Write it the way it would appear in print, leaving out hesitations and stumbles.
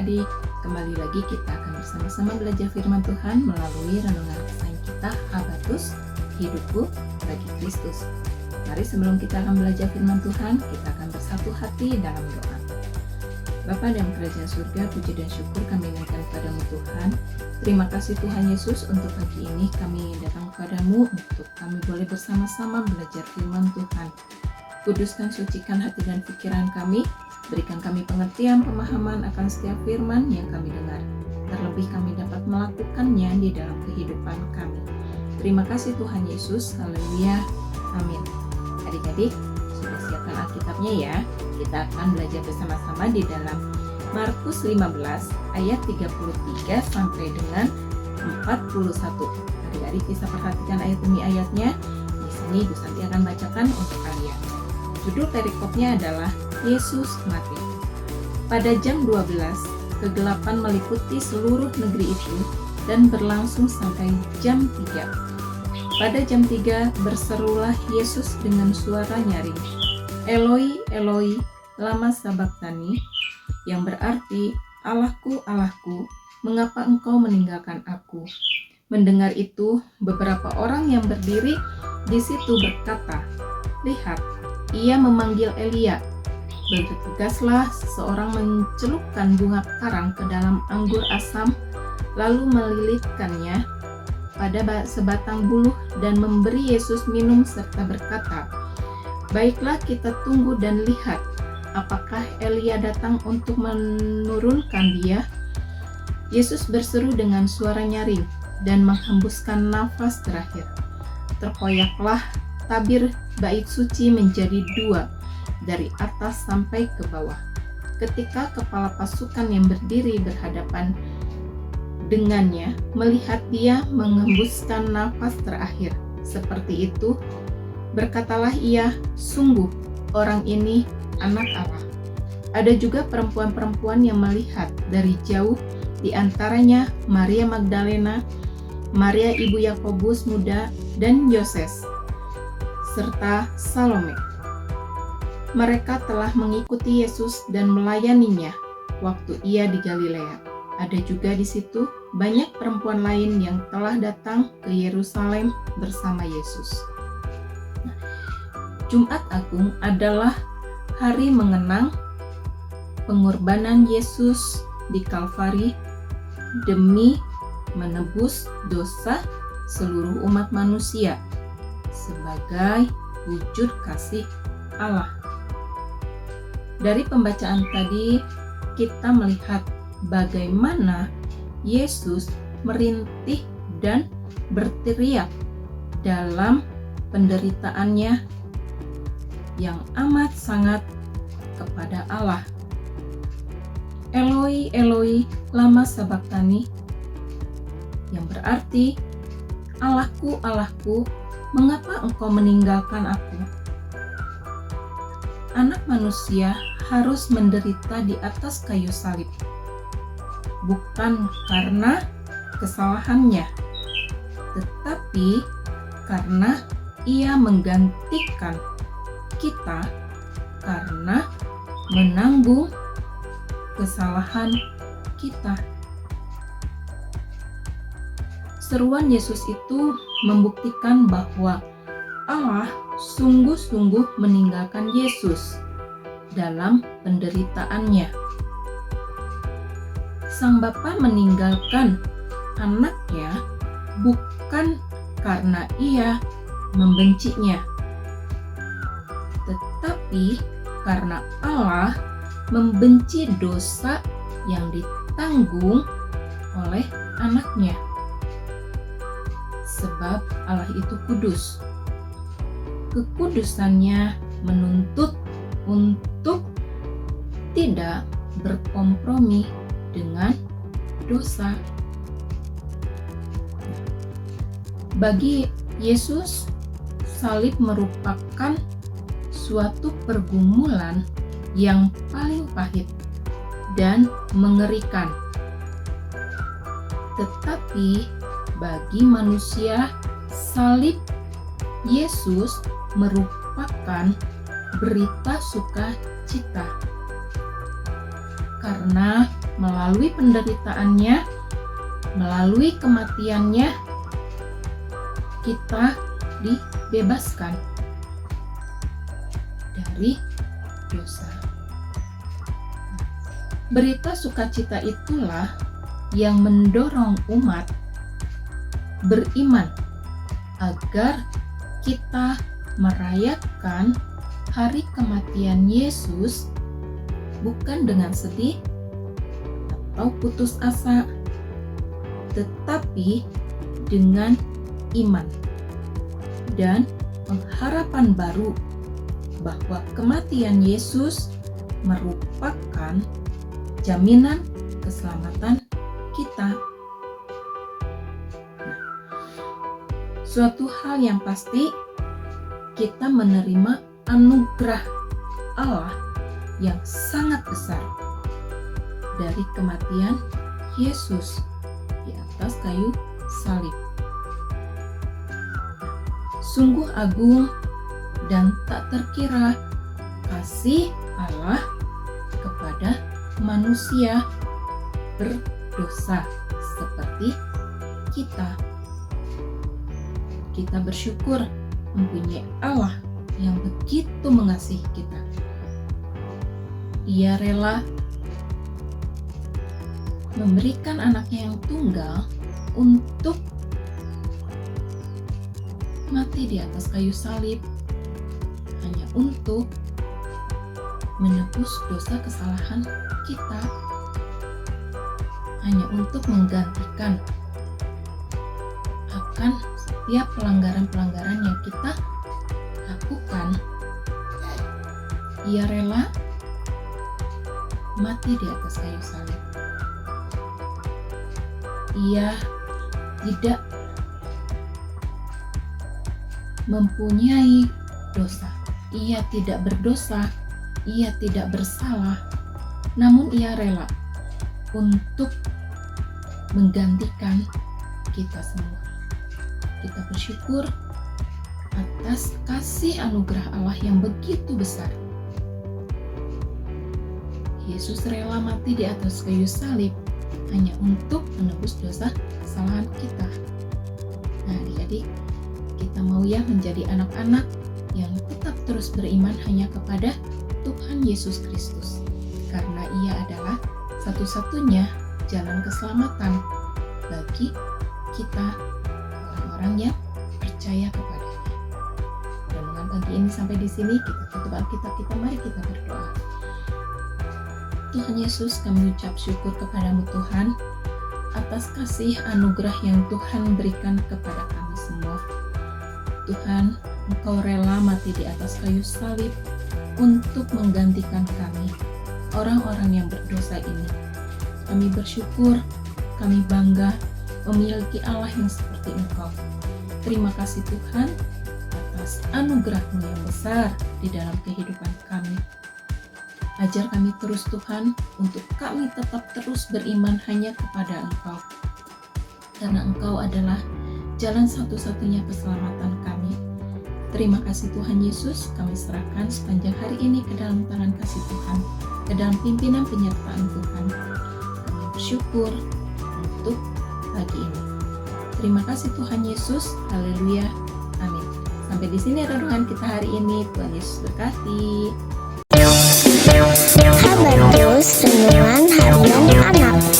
adik-adik, kembali lagi kita akan bersama-sama belajar firman Tuhan melalui renungan kesayangan kita, Habatus, Hidupku bagi Kristus. Mari sebelum kita akan belajar firman Tuhan, kita akan bersatu hati dalam doa. Bapa dalam kerajaan surga, puji dan syukur kami naikkan kepadamu Tuhan. Terima kasih Tuhan Yesus, untuk pagi ini kami datang kepadamu untuk kami boleh bersama-sama belajar firman Tuhan. Kuduskan, sucikan hati dan pikiran kami, berikan kami pengertian, pemahaman akan setiap firman yang kami dengar. Terlebih kami dapat melakukannya di dalam kehidupan kami. Terima kasih Tuhan Yesus, haleluya, amin. Adik-adik, sudah siapkan Alkitabnya ya. Kita akan belajar bersama-sama di dalam Markus 15 ayat 33 sampai dengan 41. Adik-adik bisa perhatikan ayat demi ayatnya. Di sini Bu Santi akan bacakan untuk kalian. Judul perikopnya adalah Yesus mati. Pada jam 12, kegelapan meliputi seluruh negeri itu dan berlangsung sampai jam 3. Pada jam 3 berserulah Yesus dengan suara nyaring, Eloi, Eloi, lama sabachthani, yang berarti, Allahku, Allahku, mengapa engkau meninggalkan aku? Mendengar itu, beberapa orang yang berdiri di situ berkata, lihat, ia memanggil Elia. Bergegaslah seseorang mencelupkan bunga karang ke dalam anggur asam, lalu melilitkannya pada sebatang buluh dan memberi Yesus minum serta berkata, baiklah kita tunggu dan lihat, apakah Elia datang untuk menurunkan dia? Yesus berseru dengan suara nyaring dan menghembuskan nafas terakhir. Terkoyaklah tabir bait suci menjadi dua, dari atas sampai ke bawah. Ketika kepala pasukan yang berdiri berhadapan dengannya melihat dia menghembuskan nafas terakhir seperti itu, berkatalah ia, sungguh orang ini anak Allah. Ada juga perempuan-perempuan yang melihat dari jauh, di antaranya Maria Magdalena, Maria ibu Yakobus muda dan Yoses, serta Salome. Mereka telah mengikuti Yesus dan melayaninya waktu ia di Galilea. Ada juga di situ banyak perempuan lain yang telah datang ke Yerusalem bersama Yesus. Jumat Agung adalah hari mengenang pengorbanan Yesus di Kalvari demi menebus dosa seluruh umat manusia sebagai wujud kasih Allah. Dari pembacaan tadi kita melihat bagaimana Yesus merintih dan berteriak dalam penderitaannya yang amat sangat kepada Allah. Eloi, Eloi, lama sabachthani, yang berarti, Allahku, Allahku, mengapa engkau meninggalkan aku? Anak manusia harus menderita di atas kayu salib, bukan karena kesalahannya, tetapi karena ia menggantikan kita karena menanggung kesalahan kita. Seruan Yesus itu membuktikan bahwa Allah sungguh-sungguh meninggalkan Yesus dalam penderitaannya. Sang Bapa meninggalkan anaknya bukan karena ia membencinya, tetapi karena Allah membenci dosa yang ditanggung oleh anaknya. Sebab Allah itu kudus. Kekudusannya menuntut untuk tidak berkompromi dengan dosa. Bagi Yesus, salib merupakan suatu pergumulan yang paling pahit dan mengerikan. Tetapi bagi manusia, salib Yesus merupakan berita sukacita. karena melalui penderitaannya, melalui kematiannya, kita dibebaskan dari dosa. Berita sukacita itulah yang mendorong umat beriman agar kita merayakan hari kematian Yesus bukan dengan sedih atau putus asa, tetapi dengan iman dan pengharapan baru bahwa kematian Yesus merupakan jaminan keselamatan kita. Suatu hal yang pasti, kita menerima anugerah Allah yang sangat besar dari kematian Yesus di atas kayu salib. Sungguh agung dan tak terkira kasih Allah kepada manusia berdosa seperti kita. Kita bersyukur mempunyai Allah yang begitu mengasihi kita. Ia rela memberikan anaknya yang tunggal untuk mati di atas kayu salib hanya untuk menebus dosa kesalahan kita, hanya untuk menggantikan akan setiap pelanggaran-pelanggaran yang kita lakukan. Ia rela mati di atas kayu salib. Ia tidak mempunyai dosa. Ia tidak berdosa. Ia tidak bersalah. Namun ia rela untuk menggantikan kita semua. Kita bersyukur atas kasih anugerah Allah yang begitu besar. Yesus rela mati di atas kayu salib hanya untuk menebus dosa kesalahan kita. Nah, adik-adik, kita mau ya menjadi anak-anak yang tetap terus beriman hanya kepada Tuhan Yesus Kristus, karena Ia adalah satu-satunya jalan keselamatan bagi kita orang-orang yang percaya kepadanya. Renungan pagi ini sampai di sini, kita tutup Alkitab kita, mari kita berdoa. Tuhan Yesus, kami ucap syukur kepadamu Tuhan atas kasih anugerah yang Tuhan berikan kepada kami semua. Tuhan, Engkau rela mati di atas kayu salib untuk menggantikan kami, orang-orang yang berdosa ini. Kami bersyukur, kami bangga memiliki Allah yang seperti Engkau. Terima kasih Tuhan atas anugerah-Mu yang besar di dalam kehidupan kami. Ajar kami terus Tuhan untuk kami tetap terus beriman hanya kepada Engkau, karena Engkau adalah jalan satu-satunya keselamatan kami. Terima kasih Tuhan Yesus, kami serahkan sepanjang hari ini ke dalam tangan kasih Tuhan, ke dalam pimpinan penyertaan Tuhan. Kami bersyukur untuk pagi ini. Terima kasih Tuhan Yesus, haleluya, amin. Sampai di sini renungan kita hari ini. Tuhan Yesus berkati. Habatus Renungan Harian Anak.